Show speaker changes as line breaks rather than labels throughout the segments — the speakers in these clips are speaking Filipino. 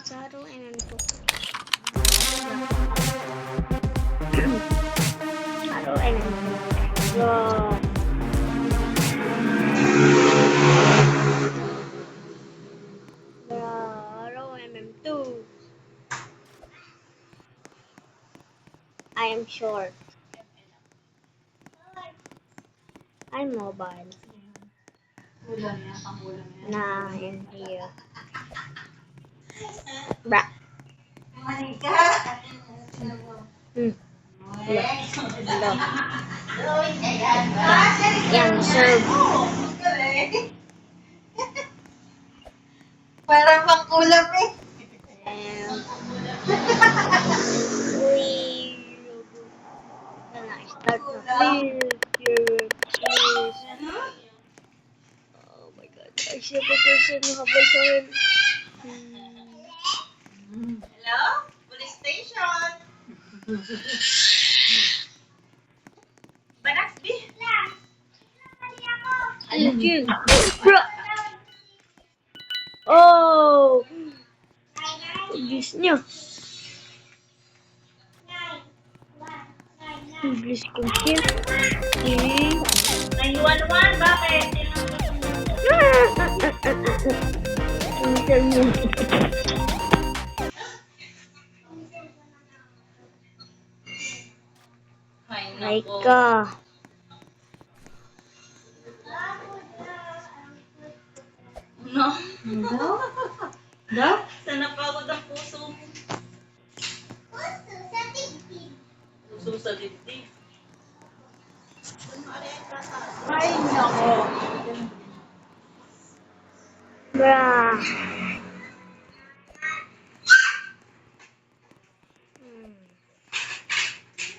Laruin po. Laruin po. Wow. MM2. I am short. I'm mobile.
Ulam yan, pangulam yan.
Nah, in here. Bra.
Manika!
Hello. Yan, serve.
Parang pangkulam eh.
Start na. Please. Oh my god. I see a person who habol sa akin.
Hello? Police station! Banaksby?
Ayun, chill. Bro! Oh! Iblis niya. Iblis ko siya.
911, bakit?
Ay ka.
No? No? Sana pagod ang puso mo. Puso sa dibdib. Ay, nako.
Bra.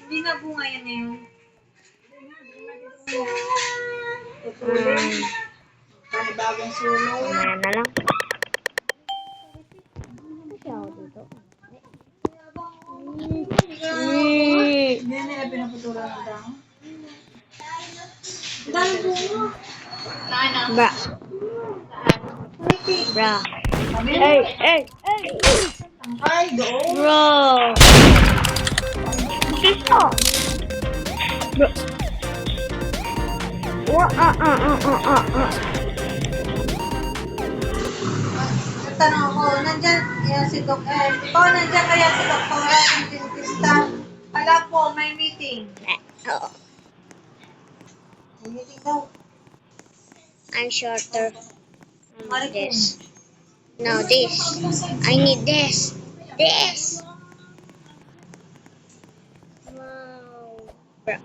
Hindi na bunga yan eh. Panibagong sulong.
Mamaya na lang. Kasi ako dito.
Hindi nila pinaputulan ng damo. Dahil bunga.
Bra. Bra. Hey, hey, hey.
Ay, doon.
Bro. Dito. Bro.
Tanong ako, nandyan si Dr. Nandyan kaya si Doktora ng dentista. Wala po, may meeting.
Oo.
May meeting daw.
I'm shorter.
Mari po.
This. No, this. I need this. This. Wow. Bro.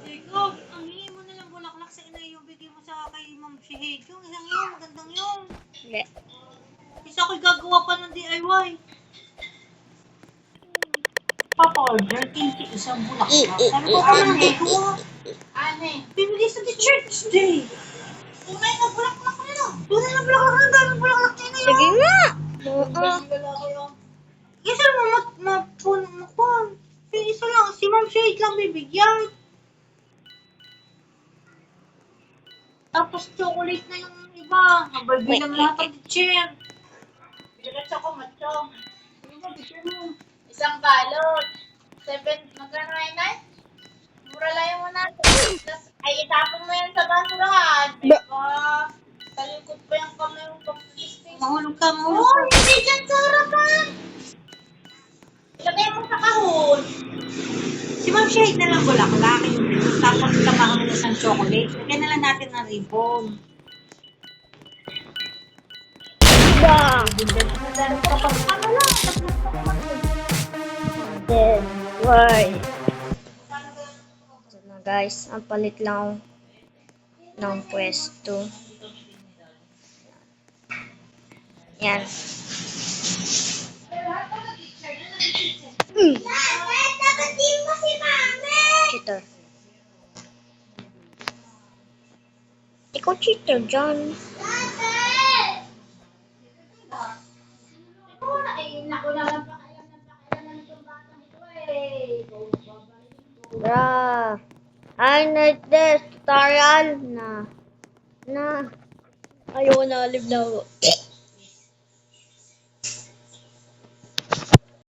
Jacob, ang hingi mo na lang bulaklak sa ina yung bigay mo sa kay Ma'am Shihid. Yung isang yun, magandang yun.
Hindi.
Isa ko'y gagawa pa ng DIY. Papa-order, kinti isang bulaklak. Sabi ko, ane, gawa. Ane. Bibigay sa the church day. Tunay na bulaklak na yun. Tunay na bulaklak na, daming bulaklak na yun.
Sige nga. Oo.
Isa mo, makuhan. Isa lang, si Ma'am Shihid lang bibigyan. Tapos chocolate na yung iba. Mabalbi lang lahat ang teacher. Diretso ko, macho. Isang balot. 7, magkano ay na? Mura lang yung 100. Tapos, ay itapon mo yan sa basurahan. Diba? Talikod pa yung kamay yung pag-listing. Mahulog ka, mahulog ka. Oh, hindi dyan sa harapan. Ilagay mo sa kahon. Si Ma'am Shahid na lang bulaklak. Tapos tabahan mo na isang chocolate. Lagyan na lang natin ng ribbon.
Bra.
Ano lang?
Then, why? So na guys, ang palit lang ng pwesto. Yan. Cheater. Ikaw cheater, John. Bruh. I need this. Taral na. Na.
Ayoko na, live na ako.